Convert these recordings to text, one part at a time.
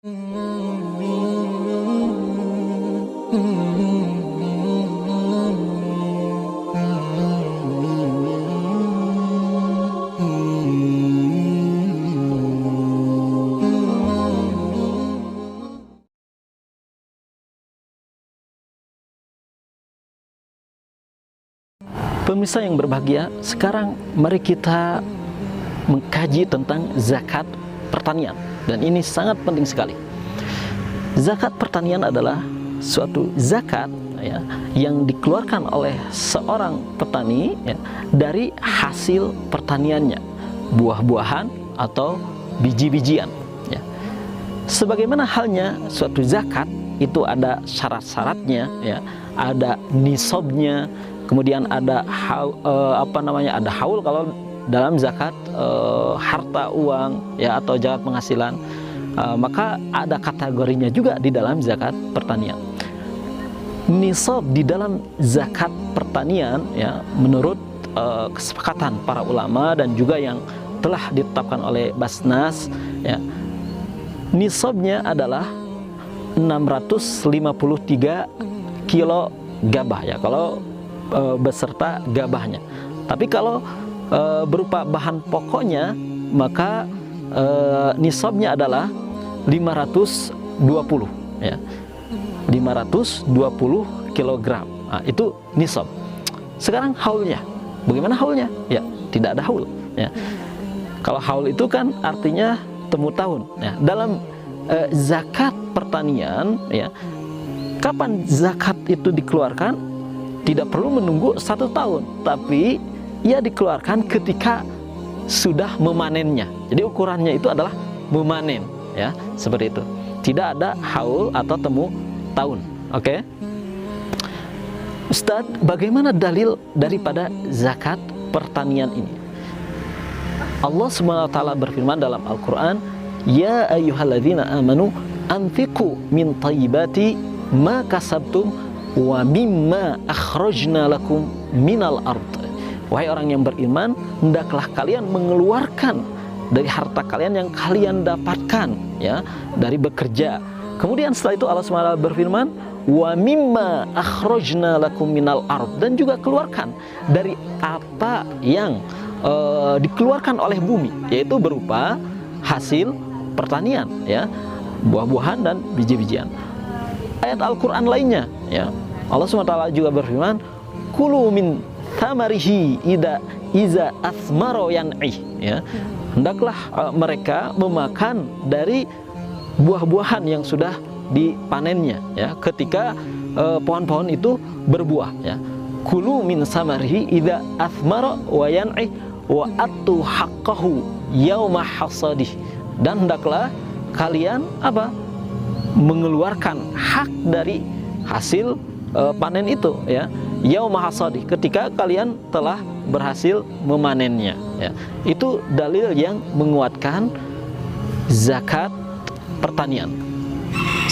Pemirsa yang berbahagia, sekarang mari kita mengkaji tentang zakat pertanian, dan ini sangat penting sekali. Zakat pertanian adalah suatu zakat ya, yang dikeluarkan oleh seorang petani ya, dari hasil pertaniannya, buah-buahan atau biji-bijian ya. Sebagaimana halnya suatu zakat itu ada syarat-syaratnya ya, ada nisabnya, kemudian ada ada haul kalau dalam zakat harta uang ya atau zakat penghasilan, maka ada kategorinya juga di dalam zakat pertanian. Nisab di dalam zakat pertanian ya, menurut kesepakatan para ulama dan juga yang telah ditetapkan oleh Basnas ya, nisabnya adalah 653 kilo gabah ya, kalau beserta gabahnya. Tapi kalau berupa bahan pokoknya, maka nisabnya adalah 520 ya, 520 kilogram. Nah, itu nisab. Sekarang haulnya, bagaimana haulnya? Ya, tidak ada haul ya. Kalau haul itu kan artinya temu tahun ya. Dalam zakat pertanian ya, kapan zakat itu dikeluarkan? Tidak perlu menunggu 1 tahun, tapi ia dikeluarkan ketika sudah memanennya. Jadi ukurannya itu adalah memanen ya, seperti itu. Tidak ada haul atau temu tahun. Oke. Ustadz, bagaimana dalil daripada zakat pertanian ini? Allah SWT berfirman dalam Al-Qur'an, "Ya ayyuhalladzina amanu anfiqu min thayyibati ma kasabtum wa mimma akhrajna lakum minal ard." Wahai orang yang beriman, hendaklah kalian mengeluarkan dari harta kalian yang kalian dapatkan ya, dari bekerja. Kemudian setelah itu Allah SWT berfirman, wa mimma akhrajna lakum minal ard, dan juga keluarkan dari apa yang dikeluarkan oleh bumi, yaitu berupa hasil pertanian ya, buah-buahan dan biji-bijian. Ayat Al-Quran lainnya ya, Allah SWT juga berfirman, kulu min thamarihi iza asmaro yan'ih ya, hendaklah mereka memakan dari buah-buahan yang sudah dipanennya ya, ketika pohon-pohon itu berbuah ya. Kulu min samarihi iza asmaro wa yan'ih wa atu haqqahu yauma hasadih, dan hendaklah kalian apa? Mengeluarkan hak dari hasil panen itu ya, yauma hasadih, ketika kalian telah berhasil memanennya ya. Itu dalil yang menguatkan zakat pertanian.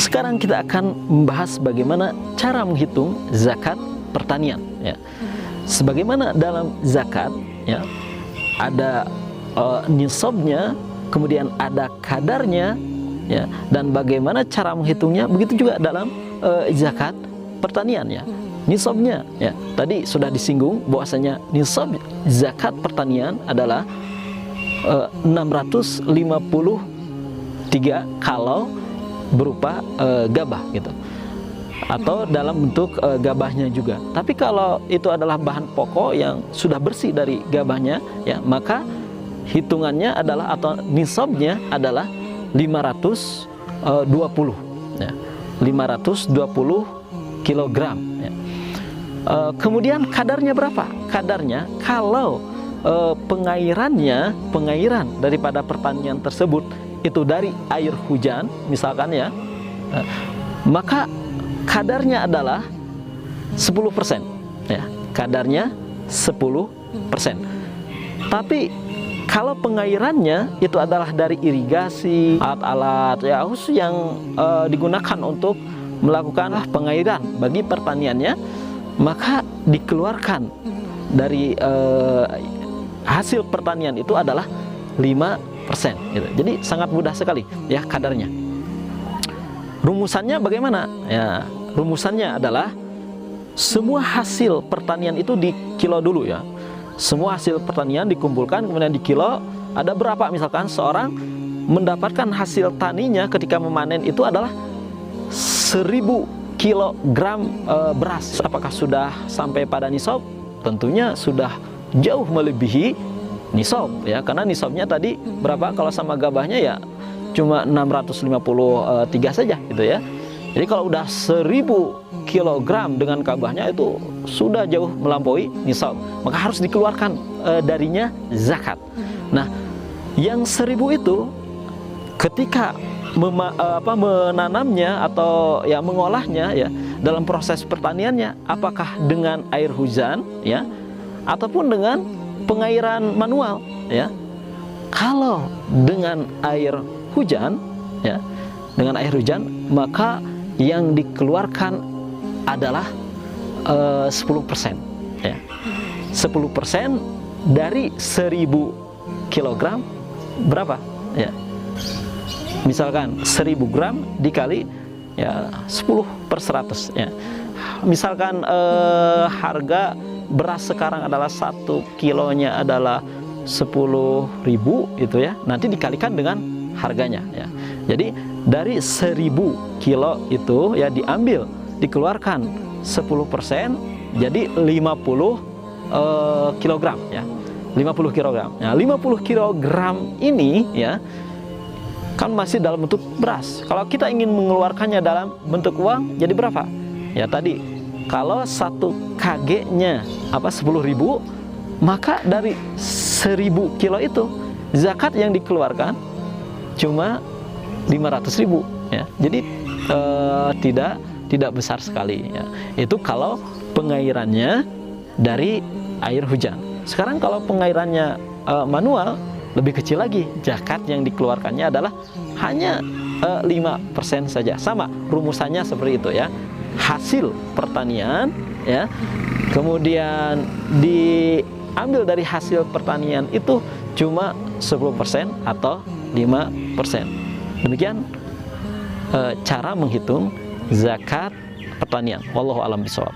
Sekarang kita akan membahas bagaimana cara menghitung zakat pertanian ya. Sebagaimana dalam zakat ya, ada nisabnya, kemudian ada kadarnya ya, dan bagaimana cara menghitungnya, begitu juga dalam zakat pertanian ya. Nisabnya ya, tadi sudah disinggung bahwasanya nisab zakat pertanian adalah 653 kalau berupa gabah gitu, atau dalam bentuk gabahnya juga. Tapi kalau itu adalah bahan pokok yang sudah bersih dari gabahnya ya, maka hitungannya adalah, atau nisabnya adalah 520 ya, 520 kilogram ya. Kemudian kadarnya berapa? Kadarnya kalau pengairan daripada pertanian tersebut itu dari air hujan misalkan ya, maka kadarnya adalah 10% ya, kadarnya 10%. Tapi kalau pengairannya itu adalah dari irigasi, alat-alat ya khusus yang digunakan untuk melakukan pengairan bagi pertaniannya, maka dikeluarkan dari hasil pertanian itu adalah 5% gitu. Jadi sangat mudah sekali ya kadarnya. rumusannya bagaimana? Ya, rumusannya adalah semua hasil pertanian itu di kilo dulu ya. Semua hasil pertanian dikumpulkan kemudian di kilo. Ada berapa, misalkan seorang mendapatkan hasil taninya ketika memanen itu adalah 1000 kilogram beras. Apakah sudah sampai pada nisab? Tentunya sudah jauh melebihi nisab ya, karena nisabnya tadi berapa? Kalau sama gabahnya ya cuma 653 saja gitu ya. Jadi kalau udah 1000 kilogram dengan gabahnya itu sudah jauh melampaui nisab, maka harus dikeluarkan darinya zakat. Nah, yang 1000 itu ketika menanamnya atau ya mengolahnya ya dalam proses pertaniannya, apakah dengan air hujan ya ataupun dengan pengairan manual ya. Kalau dengan air hujan ya, dengan air hujan, maka yang dikeluarkan adalah 10% ya. 10% dari 1000 kilogram berapa ya? Misalkan 1000 gram dikali ya 10/100 ya. Misalkan harga beras sekarang adalah 1 kilonya adalah 10.000 itu ya, nanti dikalikan dengan harganya ya. Jadi dari 1000 kilo itu ya diambil, dikeluarkan 10%, jadi 50 kilogram ya. 50 kilogram. Nah, 50 kilogram ini ya kan masih dalam bentuk beras. Kalau kita ingin mengeluarkannya dalam bentuk uang, jadi berapa? Ya tadi, kalau 1 kg-nya 10.000, maka dari 1000 kilo itu zakat yang dikeluarkan cuma 500.000 ya. Jadi tidak besar sekali ya. Itu kalau pengairannya dari air hujan. Sekarang kalau pengairannya manual, lebih kecil lagi, zakat yang dikeluarkannya adalah hanya 5% saja. Sama rumusannya seperti itu ya. Hasil pertanian ya, kemudian diambil dari hasil pertanian itu cuma 10% atau 5%. Demikian cara menghitung zakat pertanian. Wallahu a'lam bishawab.